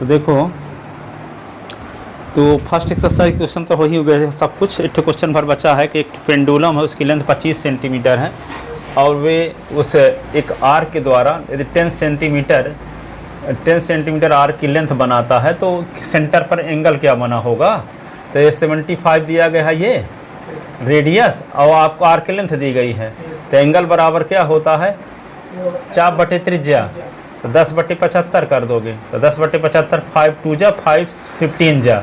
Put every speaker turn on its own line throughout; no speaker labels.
तो देखो, तो फर्स्ट एक्सरसाइज क्वेश्चन तो हो ही गए सब कुछ। एक क्वेश्चन भर बचा है कि एक पेंडुलम है, उसकी लेंथ 25 सेंटीमीटर है और वे उस एक आर्क के द्वारा यदि 10 सेंटीमीटर आर्क की लेंथ बनाता है तो सेंटर पर एंगल क्या बना होगा। तो ये 75 दिया गया है ये रेडियस, और आपको आर्क की लेंथ दी गई है। तो एंगल बराबर क्या होता है, चाप बटे त्रिज्या। तो 10/75 कर दोगे तो 10/75 5 2 जा 5 15 जा,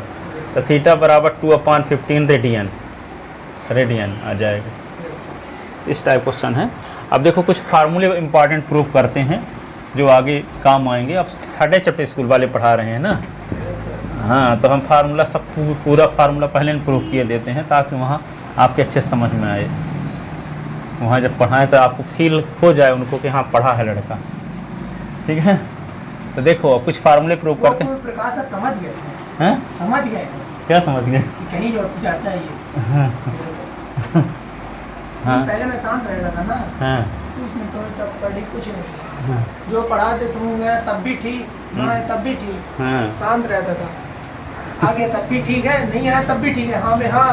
तो थीटा बराबर 2/15 रेडियन आ जाएगा। इस टाइप क्वेश्चन है। अब देखो कुछ फार्मूले इंपॉर्टेंट प्रूफ करते हैं जो आगे काम आएंगे। अब 3rd चैप्टर स्कूल वाले पढ़ा रहे हैं ना। हाँ, तो हम फार्मूला सब पूरा फार्मूला पहले प्रूफ किए देते हैं ताकि वहाँ आपके अच्छे समझ में आए। वहाँ जब पढ़ाएं तो आपको फील हो जाए उनको कि हाँ पढ़ा है लड़का। ठीक है, तो देखो कुछ फार्मूले प्रूव करते हैं।
प्रकाश सर समझ गए
हैं?
समझ गए
क्या समझ गए
कि कहीं जो जाता है ये।
हाँ।
पहले मैं शांत रहता था ना।
हाँ।
तो उसमें तो तब पढ़ी कुछ नहीं।
हाँ।
जो पढ़ाते समूह में तब भी ठीक, ना आए तब भी ठीक।
हाँ।
शांत रहता था। आगे तब भी ठीक है, नहीं आया तब भी ठीक है। हाँ में हाँ,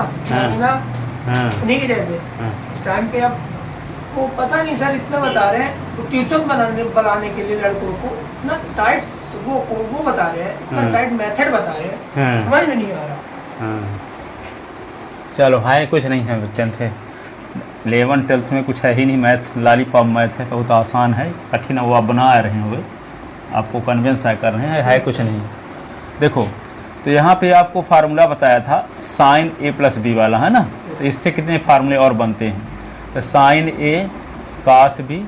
ना नहीं जैसे इस टाइम पे अब वो पता नहीं सर इतना बता रहे हैं। तो ट्यूशन बनाने के लिए लड़कों को ना टाइट वो बता रहे हैं, ना टाइट मेथड बता रहे हैं। समझ में नहीं आ रहा।
चलो हाय, कुछ नहीं है 10th 11 12th में कुछ है ही नहीं। मैथ लॉलीपॉप मैथ है, बहुत आसान है। कठिन है वो आप बना रहे हुए, आपको कन्विंस कर रहे हैं, है कुछ नहीं। देखो तो यहाँ पे आपको फार्मूला बताया था साइन ए प्लस बी वाला, है ना। तो इससे कितने फार्मूले और बनते हैं। तो साइन ए कास बी,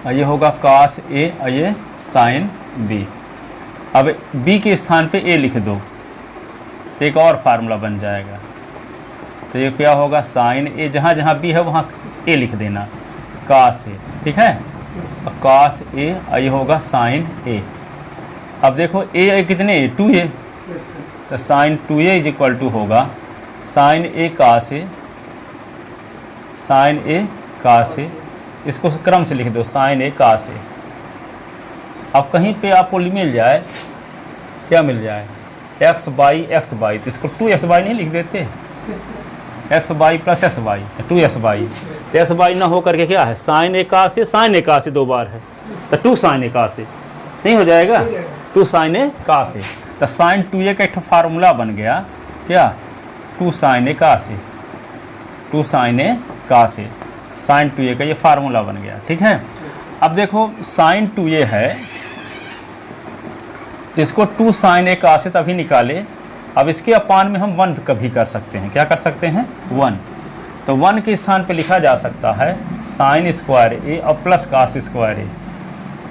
ये होगा कास ए और ये साइन बी। अब बी के स्थान पे ए लिख दो तो एक और फार्मूला बन जाएगा। तो ये क्या होगा, साइन ए, जहाँ जहाँ बी है वहाँ ए लिख देना, कास ए। ठीक है, कास ए और ये होगा साइन ए। अब देखो ए कितने, 2a। तो sine 2a is equal to होगा sine A cos A, sine A cos A. इसको क्रम से लिख दो, साइन ए कास ए। अब कहीं पे आपको मिल जाए, क्या मिल जाए, एक्स बाई, तो इसको 2x बाई नहीं लिख देते, x by plus x by, 2x by. तो एक्स बाई ना हो करके क्या है, sign A cos A, sine A cos ए 2 बार है तो 2 साइन ए कास ए नहीं हो जाएगा, 2 साइन ए कास ए। तो साइन 2a का एक फार्मूला बन गया क्या, 2 sine A cos A, 2 sine A cos A, sign 2a का ये फार्मूला बन गया। ठीक है, अब देखो साइन 2a है, इसको 2 साइन ए कास ए तभी निकाले। अब इसके अपान में हम 1 कभी कर सकते हैं, क्या कर सकते हैं, 1। तो 1 के स्थान पे लिखा जा सकता है साइन स्क्वायर ए और plus cos square A.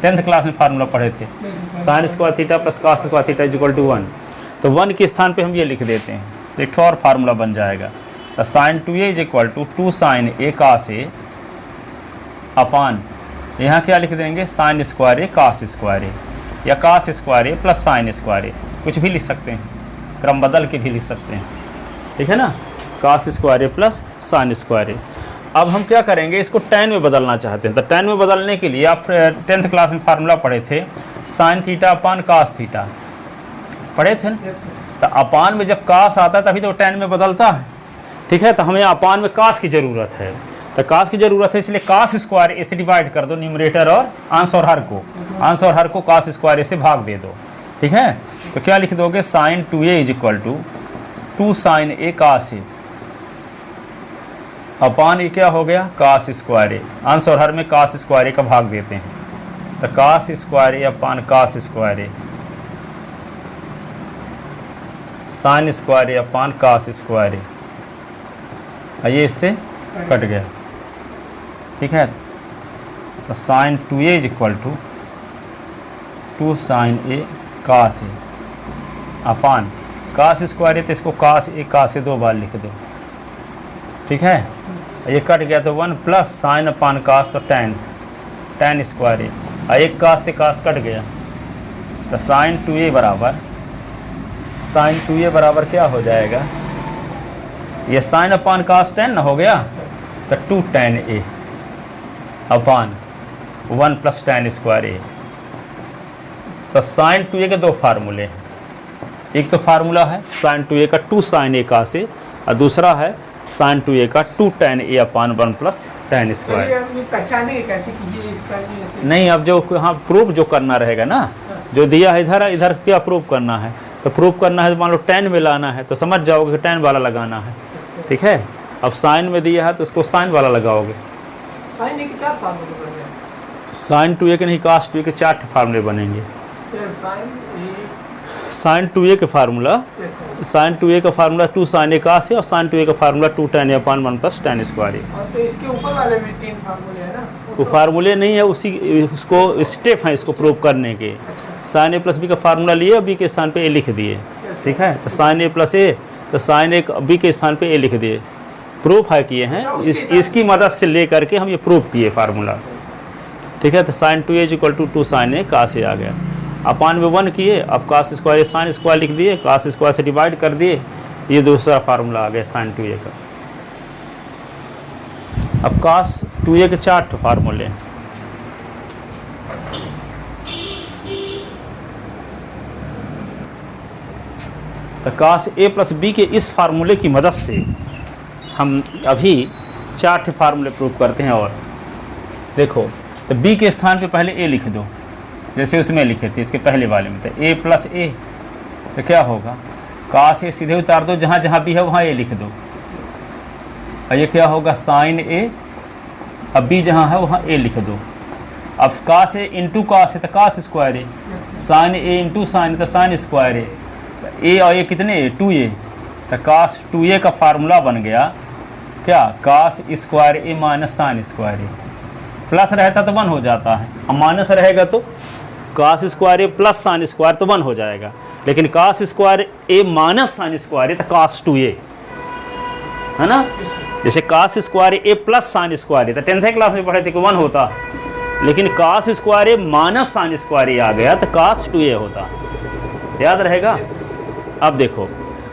10th class में फार्मूला पढ़े थे, sine square theta plus cos square theta is equal to 1। तो 1 के स्थान पे हम ये लिख देते हैं, तो एक और फार्मूला बन जाएगा। तो sine 2a is equal to 2 sine A cos a upon, यहाँ क्या लिख देंगे, sine square a cos square a, या cos square a plus sine square a, कुछ भी लिख सकते हैं, क्रम बदल के भी लिख सकते हैं। ठीक है ना, कास square a plus sine square ए। अब हम क्या करेंगे, इसको tan में बदलना चाहते हैं। तो tan में बदलने के लिए आप 10th क्लास में फार्मूला पढ़े थे, sine theta upon cos theta पढ़े थे ना। तो अपान में जब कास आता है तभी तो tan में बदलता है। ठीक है, तो हमें अपान में कास की ज़रूरत है। तो कास की ज़रूरत है, इसलिए कास स्क्वायर ए से डिवाइड कर दो न्यूमरेटर और अंश और हर को, अंश और हर को कास स्क्वायर ए से भाग दे दो। ठीक है, तो क्या लिख दोगे, sine 2a is equal to 2 sine A cos a upon ये क्या हो गया, कास स्क्वायर ए, अंश और हर में कास स्क्वायर ए का भाग देते हैं। तो cos square A upon cos square a, sine square A upon cos square a, ये इससे कट गया। ठीक है, तो sine 2a is equal to 2 sine A cos a upon cos square a, तो इसको कास ए कास ए 2 बार लिख दो। ठीक है, ये कट गया तो 1 प्लस साइन अपान कास, तो tan स्क्वायर ए, और एक कास से कास कट गया। तो साइन 2a बराबर क्या हो जाएगा, ये साइन अपान कास tan ना हो गया, तो 2 tan a upon 1 plus tan square a. तो साइन 2a के दो फार्मूले हैं। एक तो फार्मूला है साइन 2a का 2 साइन a का से, और दूसरा है साइन 2a का 2 tan a upon 1 plus tan square.
अपनी पहचानेंगे कैसे कीजिए इसका ऐसे?
नहीं, अब जो यहाँ प्रूफ जो करना रहेगा ना, जो दिया है इधर, इधर क्या प्रूफ करना है, तो प्रूफ करना है तो मान लो tan में लाना है तो समझ जाओगे कि tan वाला लगाना है, ठीक है। अब साइन में दिया है तो उसको साइन वाला लगाओगे।
साइन के 4 फार्मूले बन गए।
साइन 2a के नहीं cos 2a के 4 फार्मूले बनेंगे। साइन 2a के फार्मूला, साइन 2a का फार्मूला 2 साइन a का से, और साइन 2a का formula 2 tan a upon 1 plus tan square a।
तो इसके ऊपर वाले में 3 फार्मूले हैं ना?
वो फार्मूले नहीं है, उसी उसको स्टेप है इसको प्रूव करने के। साइन a प्लस बी का फार्मूला लिए, बी के स्थान पे a लिख दिए, ठीक है। तो साइन a प्लस a, तो साइन a बी के स्थान पे a लिख दिए, प्रूफ है किए हैं। इसकी मदद से ले करके हम ये प्रूफ किए फार्मूला, ठीक है। तो sine 2a equal to 2 sine a का से आ गया, अपान में 1 किए, अब कास स्क्वायर साइन स्क्वायर लिख दिए, कास स्क्वायर से डिवाइड कर दिए, ये दूसरा फार्मूला आ गया साइन 2a का। अब कास 2a के 4 फार्मूले हैं। तो कास a प्लस बी के इस फार्मूले की मदद से हम अभी 4 फार्मूले प्रूव करते हैं। और देखो, तो b के स्थान पे पहले a लिख दो, जैसे उसमें लिखे थे इसके पहले वाले में, तो a प्लस a, तो क्या होगा, कास a सीधे उतार दो, जहाँ जहाँ भी है वहाँ a लिख दो, और ये क्या होगा साइन a, अब b जहाँ है वहाँ a लिख दो। अब कास a इंटू कास है तो cos square a, sine a into sine तो साइन स्क्वायर a, तो a और a कितने a 2a, तो कास 2a का फार्मूला बन गया क्या, cos square a minus sine square a। Plus रहता तो 1 हो जाता है, अब माइनस रहेगा तो cos square a plus sine square तो 1 हो जाएगा, लेकिन कास स्क्वायर ए माइनस साइन स्क्वायर तो कास 2a है ना। जैसे कास square a plus sine square तो 10th क्लास में पढ़े थे कि 1 होता, लेकिन कास स्क्वायर ए माइनस साइन स्क्वायर आ गया तो कास 2a होता, याद रहेगा। अब देखो,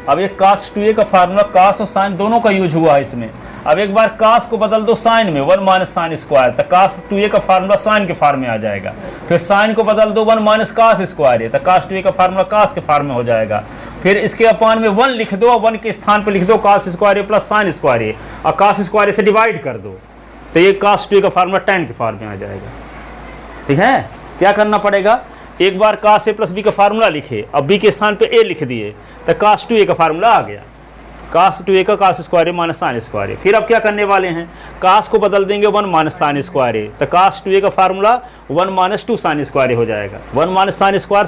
अब ये कास 2a का फार्मूला कास और साइन दोनों का यूज हुआ है इसमें। अब एक बार कास को बदल दो साइन में, 1 माइनस साइन स्क्वायर, तो कास 2a का फार्मूला साइन के फार्म में आ जाएगा। फिर साइन को बदल दो 1 माइनस कास स्क्वायर, तो कास 2a का फार्मूला कास के फार्म में हो जाएगा। फिर इसके अपान में 1 लिख दो, 1 के स्थान पर लिख दो cos square plus sine square, और कास स्क्वायर से डिवाइड कर दो, तो ये कास 2a का फार्मूला tan के फार्म में आ जाएगा, ठीक है। क्या करना पड़ेगा, एक बार कास a प्लस बी का फार्मूला लिखे, अब b के स्थान पे a लिख दिए, तो कास 2a का फार्मूला आ गया, कास 2a का cos square minus sine square. फिर अब क्या करने वाले हैं, कास को बदल देंगे 1 माइनस साइन स्क्वायर, तो कास 2a का फार्मूला 1 माइनस 2 साइन स्क्वायर हो जाएगा। 1 माइनस साइन स्क्वायर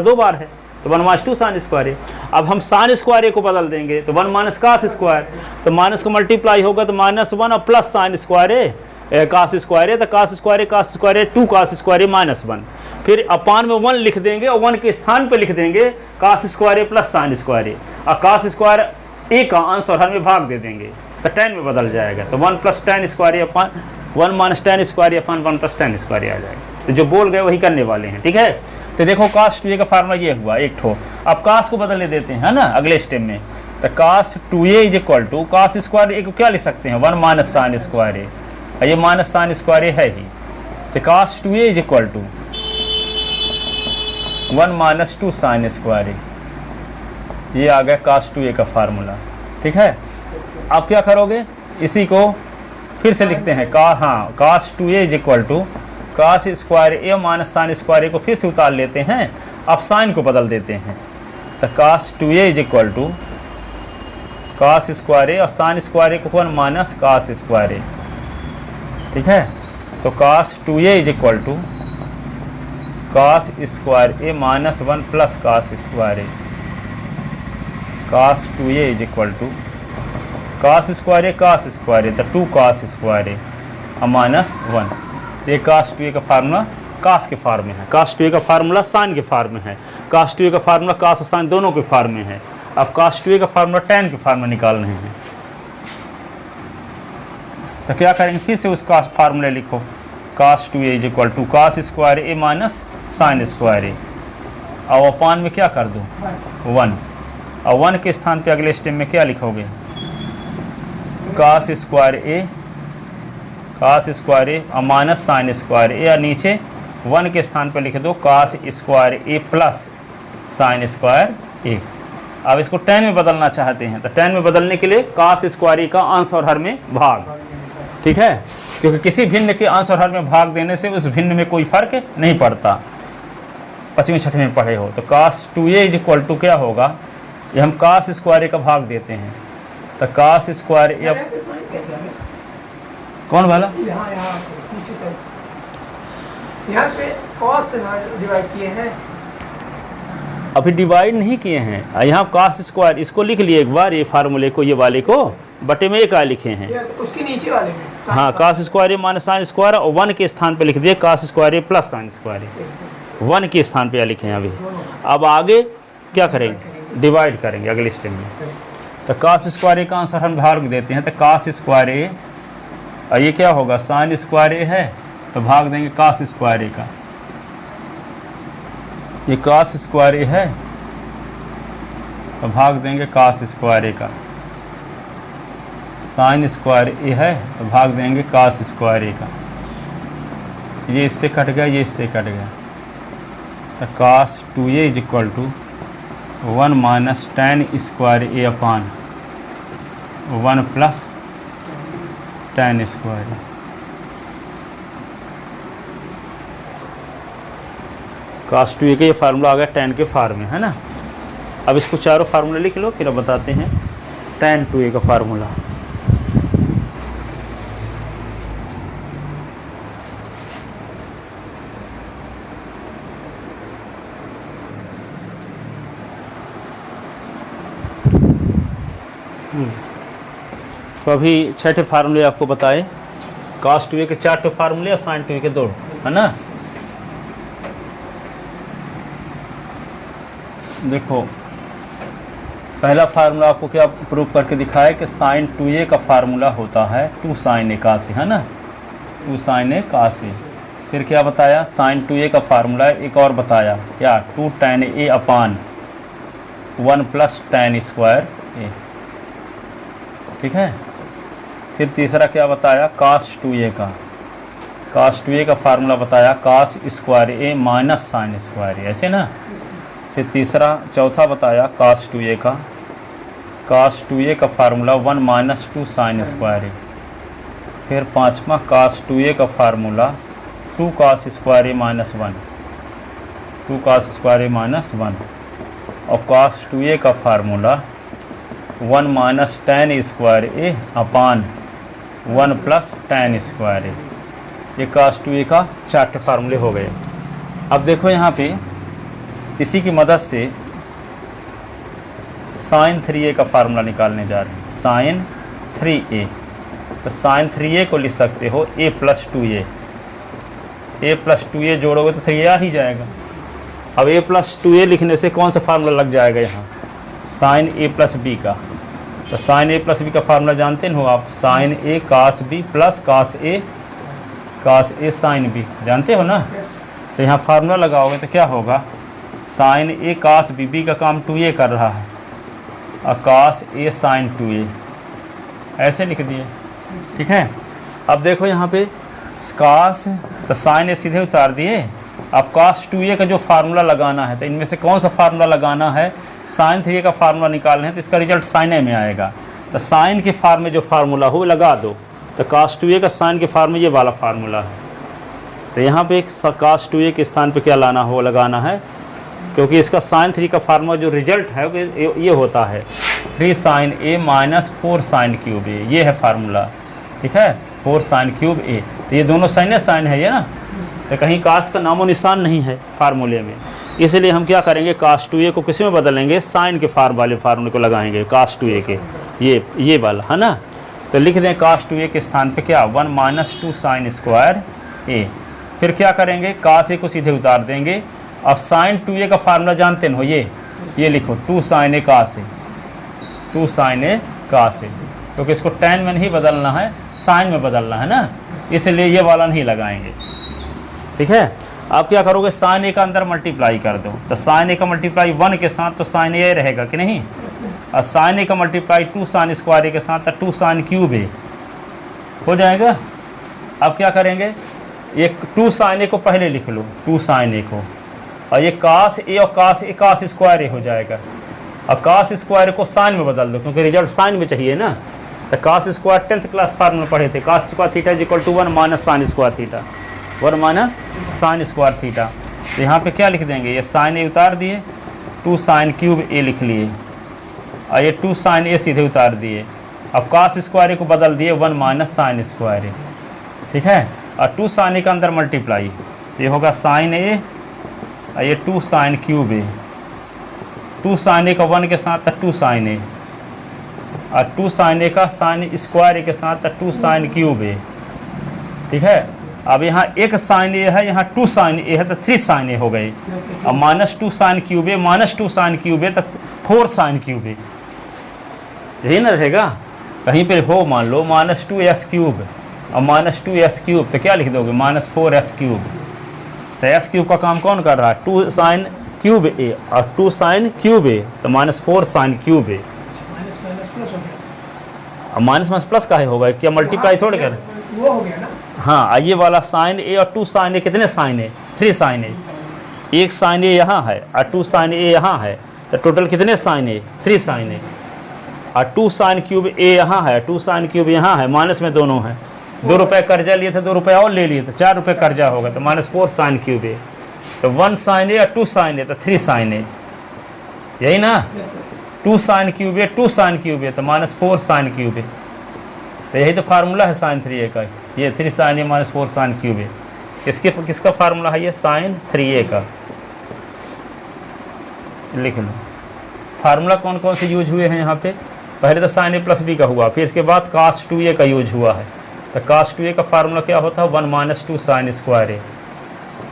2 बार है, तो 1 माइनस 2 साइन स्क्वायर। अब हम साइन स्क्वायर को बदल देंगे तो 1 माइनस कास स्क्वायर, तो माइनस का मल्टीप्लाई होगा तो -1 और plus sine square cos square, तो कास स्क्वायर 2 कास स्क्वायर -1। फिर अपान में 1 लिख देंगे और 1 के स्थान पे लिख देंगे cos square plus sine square, और कास स्क्वायर a का अंश और हर में भाग दे देंगे तो tan में बदल जाएगा, तो 1 plus tan square upon 1 minus tan square upon 1 plus tan square आ जाएगा। तो जो बोल गए वही करने वाले हैं, ठीक है। तो देखो कास 2a का फार्मूला ये हुआ एक ठो। अब कास को बदलने देते हैं, है ना, अगले स्टेप में। तो cos 2a is equal to cos square a को क्या लिख सकते हैं, 1 माइनस साइन स्क्वायर, और ये माइनस साइन स्क्वायर है ही, तो cos 2a is equal to 1 minus 2 sine square, ये आ गया कास 2a का फार्मूला, ठीक है। आप क्या करोगे, इसी को फिर से लिखते हैं, cos 2a is equal to cos square a minus sine square को फिर से उतार लेते हैं, अब साइन को बदल देते हैं, तो cos 2a is equal to cos square a और साइन स्क्वायर को 1 माइनस कास स्क्वायर, ठीक है। तो cos 2a is equal to cos square a minus 1 plus cos square, cos 2a is equal to cos square तो 2 कास square और minus 1। ये कास 2a का formula कास के फार्म में है, कास 2a का फार्मूला साइन के फार्म में है, कास 2a का फार्मूला कास और साइन दोनों के फार्म में है। अब कास 2a का फार्मूला tan के फार्म में निकाल रहे हैं, तो क्या करेंगे, फिर से उसका फार्मूला लिखो, cos 2a is equal to cos square a minus sine square, और अपान में क्या कर दो 1, और 1 के स्थान पे अगले स्टेप में क्या लिखोगे, कास स्क्वायर a और माइनस साइन स्क्वायर a, और नीचे 1 के स्थान पर लिख दो cos square a plus sine square ए। अब इसको tan में बदलना चाहते हैं तो tan में बदलने के लिए cos स्क्वायर ए का अंश और हर में भाग, ठीक है, क्योंकि किसी भिन्न के अंश और हर में भाग देने से उस भिन्न में कोई फर्क नहीं पड़ता। 5वीं 6वीं में पढ़े हो तो cos 2a इक्वल टू क्या होगा, ये हम cos स्क्वायर ए का भाग देते हैं तो cos स्क्वायर ए कौन वाला,
यहाँ पे cos से डिवाइड किए हैं,
अभी डिवाइड नहीं किए हैं। यहाँ cos स्क्वायर इसको लिख लिए एक बार, ये फार्मूले को, ये वाले को बटे में एक आ लिखे हैं,
उसके नीचे वाले में
हाँ cos स्क्वायर ए माइनस साइन स्क्वायर, और 1 के स्थान पे लिख दिए cos square a plus sine square ए, 1 के स्थान पे लिखे हैं अभी। अब आगे क्या करेंगे, डिवाइड करेंगे अगले स्टेप में। तो cos स्क्वायर ए का आंसर हम भाग देते हैं तो cos स्क्वायर ए, और ये क्या होगा साइन स्क्वायर ए है तो भाग देंगे cos स्क्वायर ए का, ये cos स्क्वायर ए है तो भाग देंगे cos स्क्वायर ए का, साइन स्क्वायर ए है तो भाग देंगे cos स्क्वायर ए का, ये इससे कट गया, ये इससे कट गया तो cos 2a is equal to 1 minus tan square A upon 1 plus tan square A. cos 2a का ये फार्मूला आ गया tan के फार्म में, है ना। अब इसको चारों फार्मूले लिख लो, फिर अब बताते हैं tan 2a का फार्मूला। तो अभी 6ठे फार्मूले आपको बताए, cos 2a के 4 फार्मूले और sin 2a के 2, है ना। देखो पहला फार्मूला आपको क्या प्रूव करके दिखाया कि sin 2a का फार्मूला होता है 2 sin a cos a, है ना, 2 sin a cos a। फिर क्या बताया, sin 2a का फार्मूला एक और बताया क्या, 2 tan a upon 1 plus tan square a, ठीक है। फिर तीसरा क्या बताया, cos 2a का, cos 2a का फार्मूला बताया cos square a minus sine square a, ऐसे ना। फिर तीसरा चौथा बताया cos 2a का, cos 2a का formula 1 minus 2 sine square a। फिर पाँचवा cos 2a का formula 2 cos square a minus 1, 2 cos square a minus 1, और cos 2a का formula 1 minus tan square a upon 1 plus tan square a। ये cos 2a का 4 फार्मूले हो गए। अब देखो यहाँ पे इसी की मदद से sin 3a का फार्मूला निकालने जा रहे हैं, sin 3a। तो sin 3a को लिख सकते हो a plus 2a, a plus 2a जोड़ोगे तो 3a आ ही जाएगा। अब a प्लस 2a लिखने से कौन सा फार्मूला लग जाएगा यहाँ, sin a प्लस b का। तो sin a प्लस b का फार्मूला जानते हो आप, sin a cos b plus cos a sin b, जानते हो ना। तो यहाँ फार्मूला लगाओगे तो क्या होगा, sin a cos b, b का काम 2a कर रहा है, और cos a sin 2a, ऐसे लिख दिए, ठीक है। अब देखो यहाँ पे cos, तो sin a सीधे उतार दिए। अब cos 2a का जो फार्मूला लगाना है, तो इनमें से कौन सा फार्मूला लगाना है, sin 3a का फार्मूला निकालना है तो इसका रिजल्ट sin a में आएगा। तो sin के फार्म में जो फार्मूला हो लगा दो, तो cos 2a का sin के फार्म में ये वाला फार्मूला है। तो यहाँ पे cos 2a के स्थान पे क्या लाना हो, लगाना है, क्योंकि इसका sin 3 का फार्मूला जो रिजल्ट है ये होता है 3 sin a minus 4 sin cube a, ये है फार्मूला, ठीक है, 4 sin क्यूब a। तो ये दोनों sin है ये ना, तो कहीं cos का नामो निशान नहीं है फार्मूले में, इसलिए हम क्या करेंगे, cos 2a को किसी में बदलेंगे, sin के वाले फार्मूले को लगाएंगे cos 2a के, ये वाला, है ना। तो लिख दें cos 2a के स्थान पे क्या, 1 माइनस 2 sin स्क्वायर a। फिर क्या करेंगे, cos a को सीधे उतार देंगे। अब sin 2a का फार्मूला जानते हो, ये लिखो 2 sin a cos a, 2 sin a cos a, क्योंकि इसको tan में नहीं बदलना है, sin में बदलना है ना, इसलिए ये वाला नहीं लगाएंगे, ठीक है। आप क्या करोगे, sin a का अंदर मल्टीप्लाई कर दो, तो sin a का मल्टीप्लाई 1 के साथ तो sin a रहेगा कि नहीं, और sin a का मल्टीप्लाई 2 sin स्क्वायर a के साथ तो 2 sin क्यूब a हो जाएगा। अब क्या करेंगे, एक 2 साइन ए को पहले लिख लो, 2 साइन ए को, और ये कास ए और कास स्क्वायर ए हो जाएगा। और कास स्क्वायर को साइन में बदल दो क्योंकि रिजल्ट साइन में चाहिए ना। तो cos square 10th class formula पढ़े थे, cos square theta is equal to 1 minus sine square theta, 1 minus sine square theta. तो यहाँ पे क्या लिख देंगे, ये साइन ए उतार दिए, 2 साइन क्यूब ए लिख लिए, और ये 2 साइन ए सीधे उतार दिए। अब कास स्क्वायर को बदल दिए 1 माइनस साइन स्क्वायर ए, ठीक है। और 2 साइन ए का अंदर मल्टीप्लाई, तो ये होगा साइन ए, और ये 2 साइन क्यूब ए, 2 साइन ए का 1 के साथ 2 साइन ए, और 2 साइन ए का साइन स्क्वायर ए के साथ 2 साइन क्यूब ए, ठीक है। अब यहाँ एक साइन ए है, यहाँ 2 साइन ए है, तो 3 साइन ए हो गए। अब माइनस 2 साइन क्यूब ए, माइनस 2 साइन क्यूब ए, तो 4 साइन क्यूब ए, यही ना रहेगा। कहीं पे हो मान लो माइनस 2s क्यूब और माइनस 2s क्यूब, तो क्या लिख दोगे, माइनस 4s क्यूब। तो s क्यूब का काम कौन कर रहा है, 2 साइन क्यूब ए और 2 साइन क्यूब ए, तो माइनस 4 साइन क्यूब ए। अब माइनस माइनस प्लस का है होगा, क्या मल्टीप्लाई थोड़े कर,
वो हो गया ना।
हाँ, ये वाला साइन ए और 2 साइन ए, कितने साइन ए, 3 साइन ए। एक साइन ए यहाँ है और 2 साइन ए यहाँ है, तो टोटल कितने साइन ए, 3 साइन ए। और 2 साइन क्यूब ए यहाँ है, 2 साइन क्यूब यहाँ है, माइनस में दोनों है। 2 रुपये कर्जा लिए थे, 2 रुपये और ले लिए तो 4 रुपये कर्जा होगा, तो माइनस 4 साइन क्यूब ए। तो 1 साइन ए और 2 साइन ए, तो 3 साइन ए, यही ना। 2 साइन क्यूब ए, 2 साइन क्यूब ए, तो माइनस 4 साइन क्यूब ए। तो यही तो फार्मूला है साइन 3a का, ये 3 साइन ए माइनस 4 साइन क्यूब ए। किसका फार्मूला है ये, साइन 3a का। लिख लो फार्मूला कौन कौन से यूज हुए हैं यहाँ पे। पहले तो साइन ए प्लस बी का हुआ, फिर इसके बाद कास 2a का यूज हुआ है। तो कास 2a का फार्मूला क्या होता है, 1 माइनस 2 साइन स्क्वायर ए।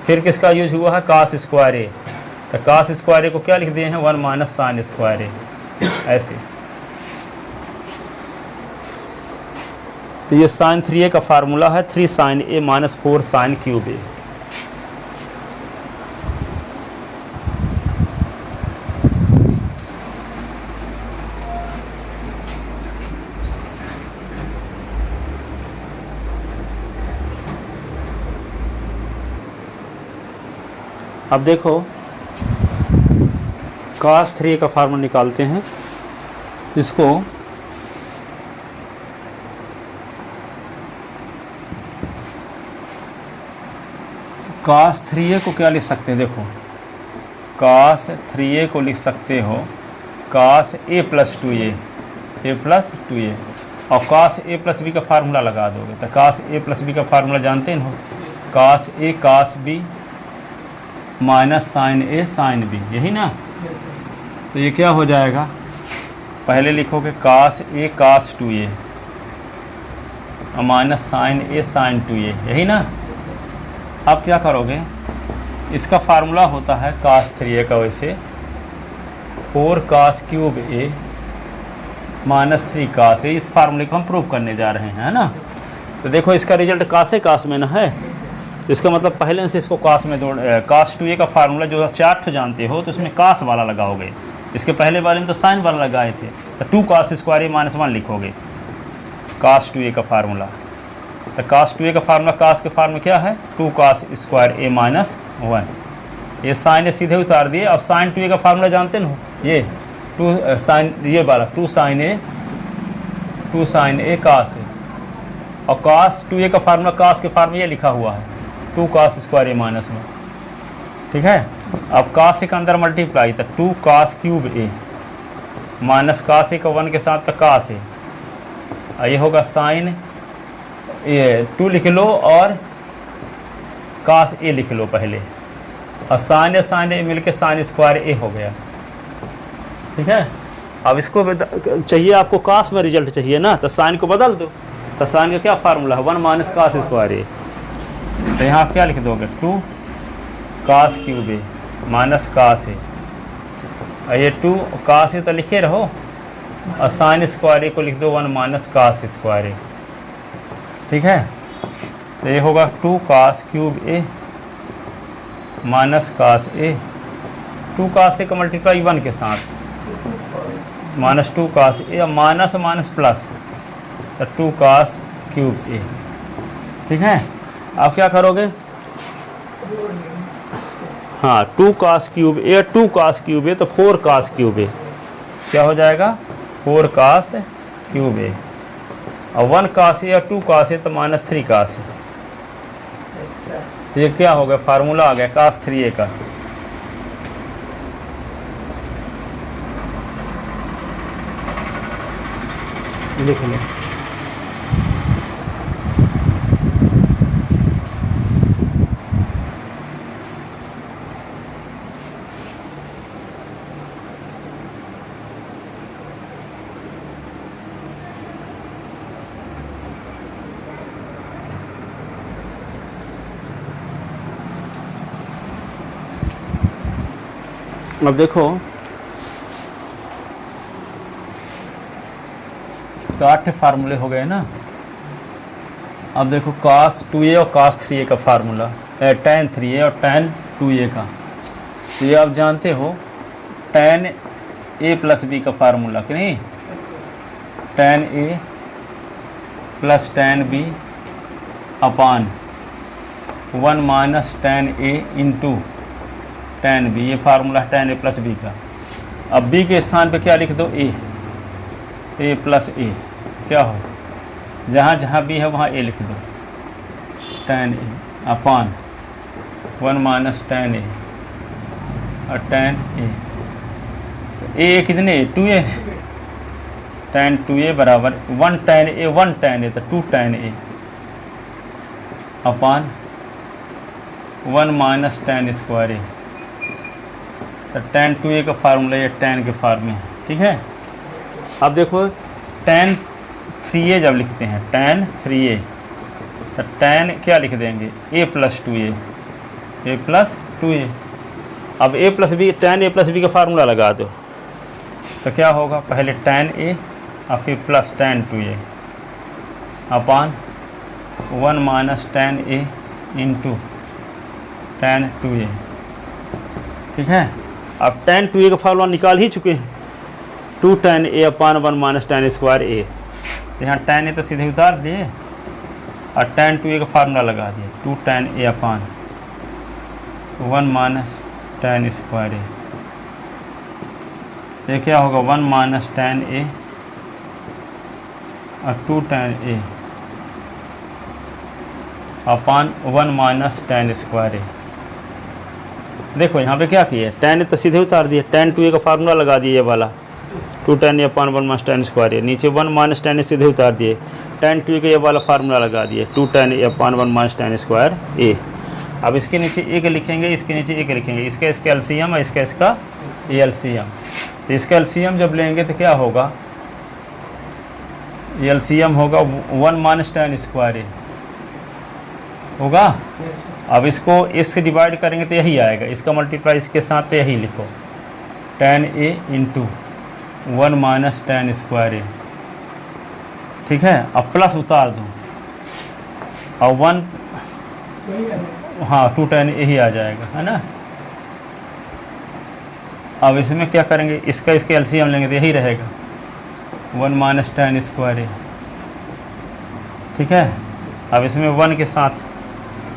फिर किसका यूज हुआ है, कास स्क्वायर ए। तो कास स्क्वायर ए को क्या लिख दिए हैं, 1 माइनस साइन स्क्वायर ए, ऐसे। तो ये साइन 3a का फार्मूला है, 3 साइन ए माइनस 4 साइन क्यूब ए। अब देखो cos 3a का फार्मूला निकालते हैं। इसको cos 3a को क्या लिख सकते हैं, देखो cos 3a को लिख सकते हो cos a plus 2a, a plus 2a, और cos a प्लस b का फार्मूला लगा दोगे। तो cos a प्लस b का फार्मूला जानते हो, cos a cos b minus sine A sine B, यही ना। तो ये क्या हो जाएगा, पहले लिखोगे cos a cos 2a और minus sine A sign 2a, यही ना। अब क्या करोगे, इसका फार्मूला होता है cos 3a का, वैसे 4 cos cube a minus 3 cos a। इस फार्मूले को हम प्रूव करने जा रहे हैं, है ना। तो देखो इसका रिजल्ट cos a cos में ना है, इसका मतलब पहले से इसको cos में cos 2a का फार्मूला जो 4 ठो जानते हो, तो उसमें cos वाला लगाओगे। इसके पहले वाले में तो साइन वाला लगाए थे, तो 2 cos स्क्वायर ए माइनस 1 लिखोगे cos 2a का फार्मूला। तो cos 2a का फार्मूला, cos के फार्मूला क्या है, 2 cos स्क्वायर ए माइनस 1। ये साइन ए सीधे उतार दिए। अब साइन 2a का फार्मूला जानते हो, ये 2 साइन, ये वाला 2 साइन ए cos ए, और cos 2a का फार्मूला, cos के फार्मूला ये लिखा हुआ है 2 cos स्क्वायर ए माइनस 1, ठीक है। अब cos ए का अंदर मल्टीप्लाई, तो 2 cos क्यूब ए माइनस cos ए का 1 के साथ तो cos ए, ये होगा साइन, ये 2 लिख लो और cos ए लिख लो पहले, और साइन ए मिल के साइन स्क्वायर ए हो गया, ठीक है। अब इसको चाहिए आपको cos में रिजल्ट चाहिए ना, तो साइन को बदल दो। तो साइन का क्या फार्मूला है, 1 माइनस cos स्क्वायर ए। तो यहाँ आप क्या लिख दोगे, 2 cos क्यूब ए माइनस cos ए, और ये 2 cos ए तो लिखे रहो, और साइन स्क्वायर ए को लिख दो 1 माइनस cos स्क्वायर ए, ठीक है। तो ये होगा 2 cos क्यूब ए माइनस cos ए, 2 cos ए का मल्टीप्लाई 1 के साथ माइनस 2 cos ए, और माइनस माइनस प्लस, तो 2 cos क्यूब ए, ठीक है। आप क्या करोगे? हाँ 2 cos क्यूब ए 2 cos क्यूब ए तो 4 cos क्यूब ए क्या हो जाएगा? 4 cos क्यूब ए। और 1 cos ए और 2 cos ए तो -3 cos ए। तो ये क्या हो गया? फार्मूला आ गया cos 3a का। लिख लें। अब देखो तो 8 फार्मूले हो गए ना। अब देखो cos 2a और cos 3a का फार्मूला, tan 3a और tan 2a का। तो ये आप जानते हो tan a प्लस b का फार्मूला कि नहीं? tan a plus tan b upon 1 minus tan a into tan b, ये फार्मूला है tan a प्लस b का। अब b के स्थान पे क्या लिख दो? a प्लस a क्या हो? जहाँ जहाँ b है वहाँ a लिख दो। tan a upon 1 minus tan a और tan a। a कितने? 2a। tan 2a बराबर 1 tan a तो 2 tan a upon 1 minus tan square a। तो tan 2a का फार्मूला ये tan के फार्म में है, ठीक है। अब देखो tan 3a जब लिखते हैं tan 3a तो tan क्या लिख देंगे? a plus 2a, a plus 2a। अब a plus b, tan a plus b का फार्मूला लगा दो तो क्या होगा? पहले tan a और फिर plus tan 2a upon 1 minus tan a into tan 2a, ठीक है। अब tan 2a का फार्मूला निकाल ही चुके हैं, 2 tan a upon 1 minus tan square a। यहाँ tan a तो सीधे उतार दिए और tan 2a का फार्मूला लगा दिए, 2 tan a upon 1 minus tan square a। ये क्या होगा? 1 माइनस tan a और 2 tan a upon 1 minus tan square a। देखो यहाँ पे क्या किया? tan तो सीधे उतार दिए, tan 2a का फार्मूला लगा दिए ये वाला, 2 tan a upon 1 minus tan square a। नीचे 1 माइनस tan a सीधे उतार दिए, tan 2a का ये वाला फार्मूला लगा दिए, 2 tan a upon 1 minus tan square a। अब इसके नीचे एक लिखेंगे, इसके नीचे एक लिखेंगे, इसका एलसीएम और इसका एलसीएम। तो इसका एलसीएम जब लेंगे तो क्या होगा? एलसीएम होगा 1 माइनस tan स्क्वायर a होगा। अब इसको इससे डिवाइड करेंगे तो यही आएगा, इसका मल्टीप्लाई इसके साथ तो यही लिखो, tan a into 1 minus tan square a, ठीक है। अब प्लस उतार दो और 1, हाँ 2 tan a ही आ जाएगा, है ना। अब इसमें क्या करेंगे? इसका एलसीएम लेंगे तो यही रहेगा 1 माइनस tan स्क्वायर a, ठीक है। अब इसमें 1 के साथ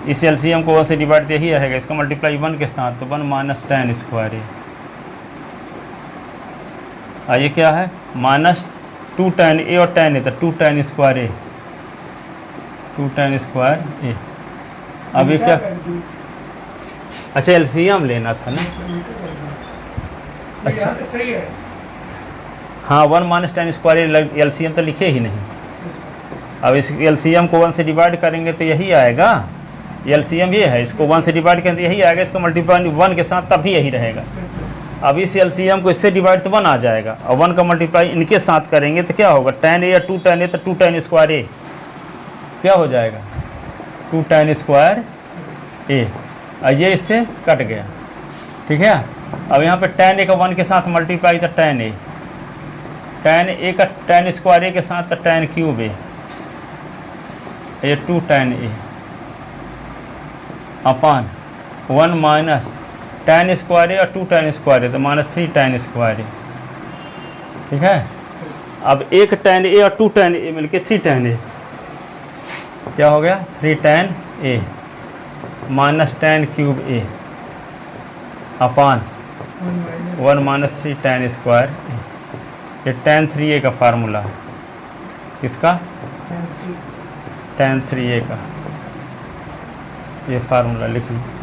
इस एलसीएम को 1 से डिवाइड तो यही रहेगा, इसका मल्टीप्लाई 1 के साथ तो 1 माइनस tan स्क्वायर a। ये क्या है? माइनस 2 tan a और tan a तो 2 tan square a, 2 tan square a। अब ये क्या? अच्छा एलसीएम लेना था ना। अच्छा
सही है।
हाँ 1 minus tan square a LCM तो लिखे ही नहीं। अब इस एलसीएम को 1 से डिवाइड करेंगे तो यही आएगा, एलसीएम ये है, इसको 1 से डिवाइड करेंगे तो यही आएगा, इसका मल्टीप्लाई 1 के साथ तब भी यही रहेगा। अब इस एलसीएम को इससे डिवाइड तो 1 आ जाएगा और 1 का मल्टीप्लाई इनके साथ करेंगे तो क्या होगा? tan a या 2 tan a तो 2 tan स्क्वायर a क्या हो जाएगा? 2 tan स्क्वायर a। और ये इससे कट गया, ठीक है। अब यहाँ पे tan a का 1 के साथ मल्टीप्लाई तो tan a का tan स्क्वायर a के साथ तो tan क्यूब a, ये 2 tan a upon 1 minus tan square और 2 tan स्क्वायर तो -3 tan स्क्वायर, ठीक है। अब 1 tan a और 2 tan a मिलके 3 tan a क्या हो गया? 3 tan A minus ten cube A upon 1 - 3 tan square a. ये tan 3a का फार्मूला है, इसका tan 3a का ये फार्मूला लिख लो।